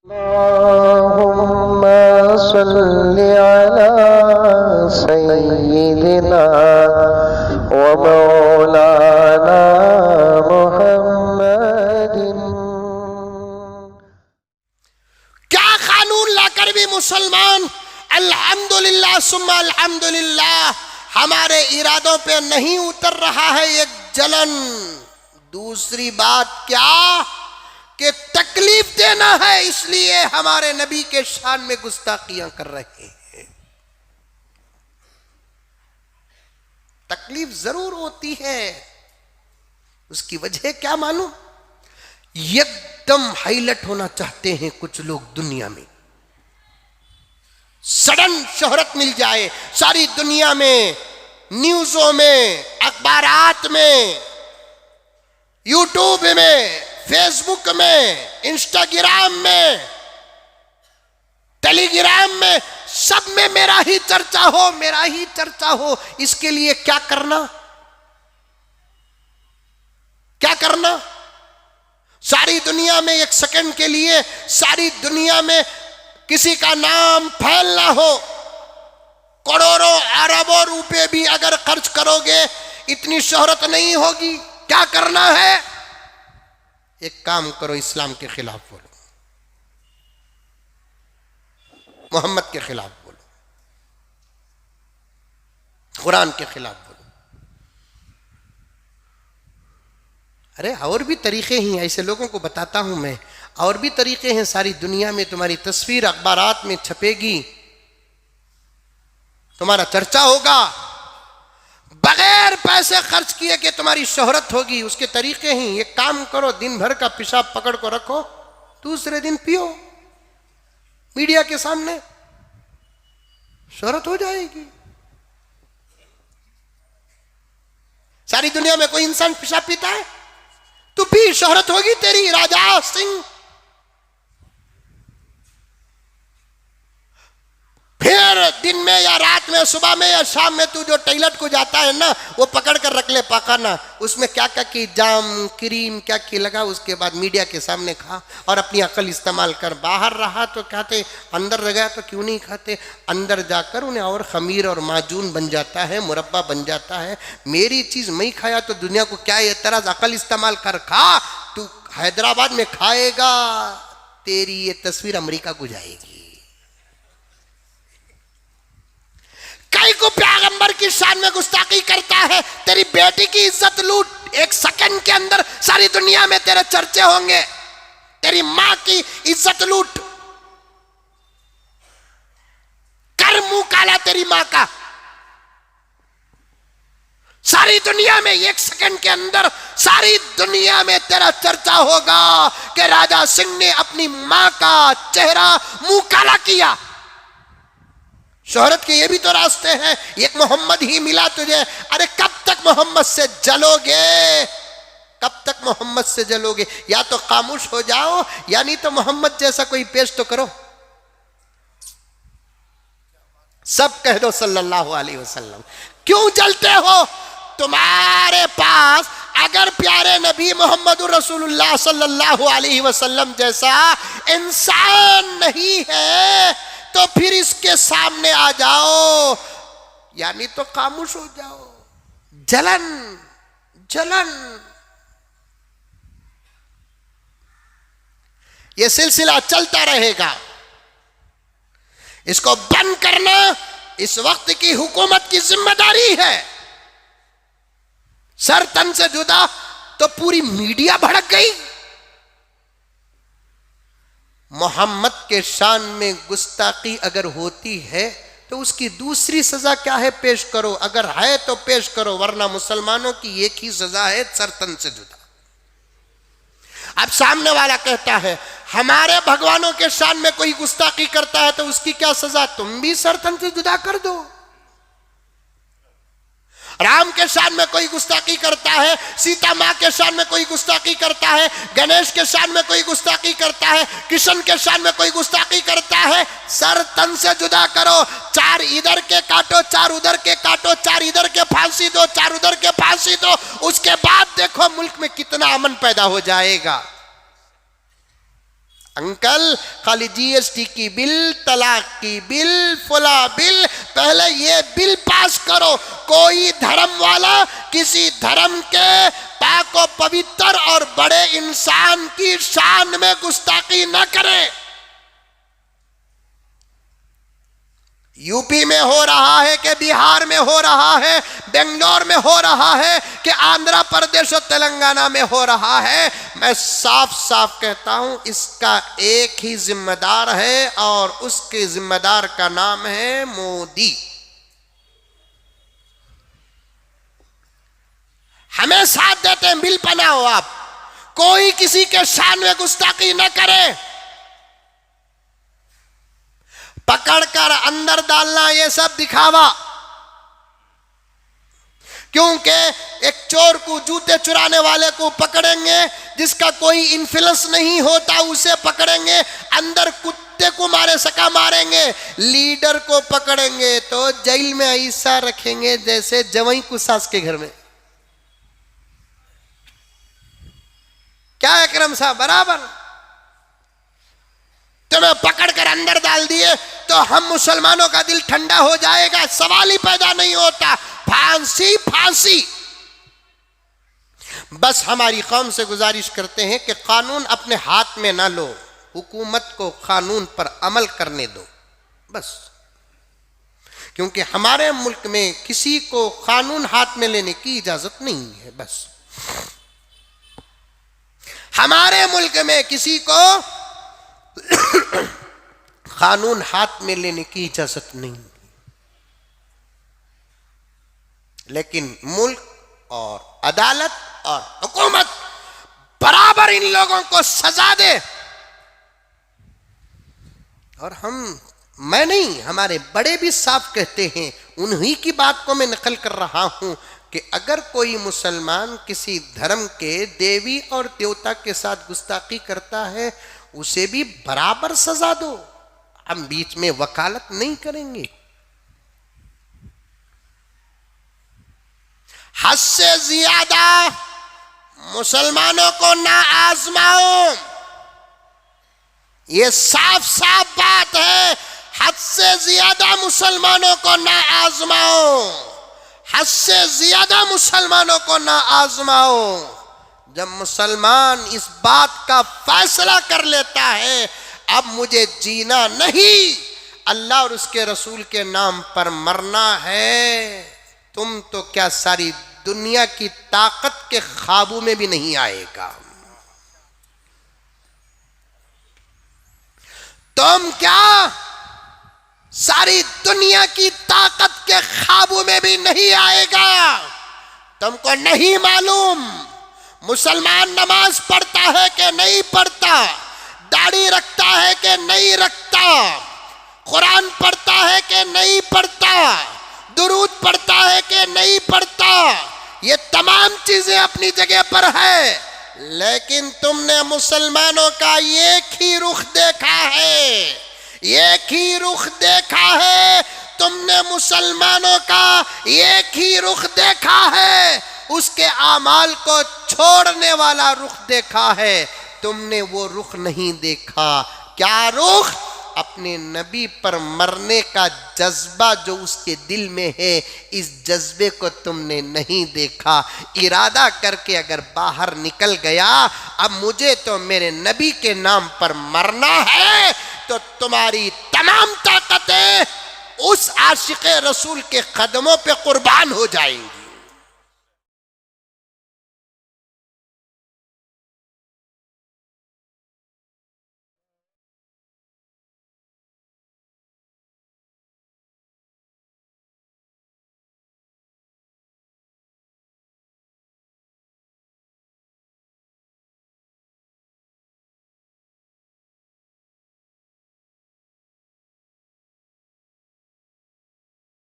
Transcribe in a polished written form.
अल्लाहुम्मा सल्लि अला सय्यिदिना व मौलाना मुहम्मदिन। क्या कानून लाकर भी मुसलमान अल्हम्दुलिल्लाह सुम्मा अल्हम्दुलिल्लाह हमारे इरादों पे नहीं उतर रहा है एक जलन। दूसरी बात क्या कि तकलीफ देना है, इसलिए हमारे नबी के शान में गुस्ताखियां कर रहे हैं। तकलीफ जरूर होती है, उसकी वजह क्या मालूम? एकदम हाईलाइट होना चाहते हैं कुछ लोग दुनिया में, सडन शोहरत मिल जाए सारी दुनिया में, न्यूज़ों में, अखबारात में, यूट्यूब में, फेसबुक में, इंस्टाग्राम में, टेलीग्राम में, सब में मेरा ही चर्चा हो, मेरा ही चर्चा हो। इसके लिए क्या करना, क्या करना? सारी दुनिया में एक सेकंड के लिए सारी दुनिया में किसी का नाम फैलना हो, करोड़ों अरबों रुपए भी अगर खर्च करोगे इतनी शोहरत नहीं होगी। क्या करना है? एक काम करो, इस्लाम के खिलाफ बोलो, मोहम्मद के खिलाफ बोलो, कुरान के खिलाफ बोलो। अरे और भी तरीके ही हैं, ऐसे लोगों को बताता हूं मैं, और भी तरीके हैं। सारी दुनिया में तुम्हारी तस्वीर अखबारात में छपेगी, तुम्हारा चर्चा होगा, बगैर पैसे खर्च किए कि तुम्हारी शोहरत होगी। उसके तरीके ही, एक काम करो, दिन भर का पेशाब पकड़ को रखो, दूसरे दिन पियो मीडिया के सामने, शोहरत हो जाएगी। सारी दुनिया में कोई इंसान पेशाब पीता है, तू पी, शोहरत होगी तेरी। राजा सिंह फिर दिन में या रात में, सुबह में या शाम में, तू जो टॉयलेट को जाता है ना, वो पकड़ कर रख ले पकाना, उसमें क्या क्या की जाम क्रीम क्या की लगा, उसके बाद मीडिया के सामने खा और अपनी अकल इस्तेमाल कर। बाहर रहा तो खाते, अंदर रह गया तो क्यों नहीं खाते? अंदर जाकर उन्हें और खमीर और माजून बन जाता है, मुरब्बा बन जाता है। मेरी चीज मैं खाया तो दुनिया को क्या एतराज? अकल इस्तेमाल कर खा। तू हैदराबाद में खाएगा, तेरी ये तस्वीर अमेरिका को जाएगी। कई को पैगंबर की शान में गुस्ताखी करता है, तेरी बेटी की इज्जत लूट, एक सेकंड के अंदर सारी दुनिया में तेरे चर्चे होंगे। तेरी मां की इज्जत लूट, कर मुंह काला तेरी मां का, सारी दुनिया में एक सेकंड के अंदर सारी दुनिया में तेरा चर्चा होगा कि राजा सिंह ने अपनी मां का चेहरा मुंह काला किया। शोहरत के ये भी तो रास्ते हैं, एक मोहम्मद ही मिला तुझे। अरे कब तक मोहम्मद से जलोगे, कब तक मोहम्मद से जलोगे? या तो खामोश हो जाओ, या नहीं तो मोहम्मद जैसा कोई पेश तो करो। सब कह दो सल्लल्लाहु अलैहि वसल्लम। क्यों जलते हो? तुम्हारे पास अगर प्यारे नबी मोहम्मद रसूलुल्लाह सल्लल्लाहु अलैहि वसल्लम जैसा इंसान नहीं है तो फिर इसके सामने आ जाओ, यानी तो खामोश हो जाओ। जलन जलन, ये सिलसिला चलता रहेगा। इसको बंद करना इस वक्त की हुकूमत की जिम्मेदारी है। सर तन से जुदा तो पूरी मीडिया भड़क गई। मोहम्मद के शान में गुस्ताखी अगर होती है तो उसकी दूसरी सजा क्या है? पेश करो, अगर है तो पेश करो, वरना मुसलमानों की एक ही सजा है, सरतन से जुदा। अब सामने वाला कहता है हमारे भगवानों के शान में कोई गुस्ताखी करता है तो उसकी क्या सजा? तुम भी सरतन से जुदा कर दो। राम के शान में कोई गुस्ताखी करता है, सीता माँ के शान में कोई गुस्ताखी करता है, गणेश के शान में कोई गुस्ताखी करता है, कृष्ण के शान में कोई गुस्ताखी करता है, सर तन से जुदा करो। चार इधर के काटो, चार उधर के काटो, चार इधर के फांसी दो, चार उधर के फांसी दो। उसके बाद देखो मुल्क में कितना अमन पैदा हो जाएगा। अंकल खाली जीएसटी की बिल, तलाक की बिल, फुला बिल, पहले ये बिल पास करो। कोई धर्म वाला किसी धर्म के पाक व पवित्र और बड़े इंसान की शान में गुस्ताखी न करे। यूपी में हो रहा है कि बिहार में हो रहा है, बेंगलोर में हो रहा है कि आंध्र प्रदेश और तेलंगाना में हो रहा है, मैं साफ साफ कहता हूं इसका एक ही जिम्मेदार है और उसके जिम्मेदार का नाम है मोदी। हमें साथ देते हैं, बिल बनाओ आप, कोई किसी के शान में गुस्ताखी न करे। पकड़कर अंदर डालना ये सब दिखावा, क्योंकि एक चोर को, जूते चुराने वाले को पकड़ेंगे, जिसका कोई इन्फ्लुएंस नहीं होता उसे पकड़ेंगे, अंदर कुत्ते को मारे सका मारेंगे, लीडर को पकड़ेंगे तो जेल में ऐसा रखेंगे जैसे जवाई को सास के घर में। क्या अकरम साहब, बराबर? तुम्हें पकड़कर अंदर डाल दिए तो हम मुसलमानों का दिल ठंडा हो जाएगा, सवाल ही पैदा नहीं होता। फांसी फांसी। बस हमारी कौम से गुजारिश करते हैं कि कानून अपने हाथ में ना लो, हुकूमत को कानून पर अमल करने दो बस। क्योंकि हमारे मुल्क में किसी को कानून हाथ में लेने की इजाजत नहीं है। बस हमारे मुल्क में किसी को कानून हाथ में लेने की इजाजत नहीं, लेकिन मुल्क और अदालत और हुकूमत बराबर इन लोगों को सजा दे। और मैं नहीं, हमारे बड़े भी साफ कहते हैं, उन्हीं की बात को मैं नकल कर रहा हूं कि अगर कोई मुसलमान किसी धर्म के देवी और देवता के साथ गुस्ताखी करता है उसे भी बराबर सजा दो। हम बीच में वकालत नहीं करेंगे। हद से ज्यादा मुसलमानों को ना आजमाओ, ये साफ साफ बात है। हद से ज्यादा मुसलमानों को ना आजमाओ, हद से ज्यादा मुसलमानों को ना आजमाओ। जब मुसलमान इस बात का फैसला कर लेता है अब मुझे जीना नहीं, अल्लाह और उसके रसूल के नाम पर मरना है, तुम तो क्या सारी दुनिया की ताकत के ख्वाबों में भी नहीं आएगा। तुम क्या सारी दुनिया की ताकत के ख्वाबों में भी नहीं आएगा। तुमको नहीं मालूम मुसलमान नमाज पढ़ता है कि नहीं पढ़ता, दाढ़ी रखता है कि नहीं रखता, कुरान पढ़ता है कि नहीं पढ़ता, दुरूद पढ़ता है कि नहीं पढ़ता, ये तमाम चीजें अपनी जगह पर है, लेकिन तुमने मुसलमानों का एक ही रुख देखा है, एक ही रुख देखा है। तुमने मुसलमानों का एक ही रुख देखा है, उसके आमाल को छोड़ने वाला रुख देखा है। तुमने वो रुख नहीं देखा। क्या रुख? अपने नबी पर मरने का जज्बा जो उसके दिल में है, इस जज्बे को तुमने नहीं देखा। इरादा करके अगर बाहर निकल गया अब मुझे तो मेरे नबी के नाम पर मरना है, तो तुम्हारी तमाम ताकतें उस आशिक़े रसूल के कदमों पे कुर्बान हो जाएंगी।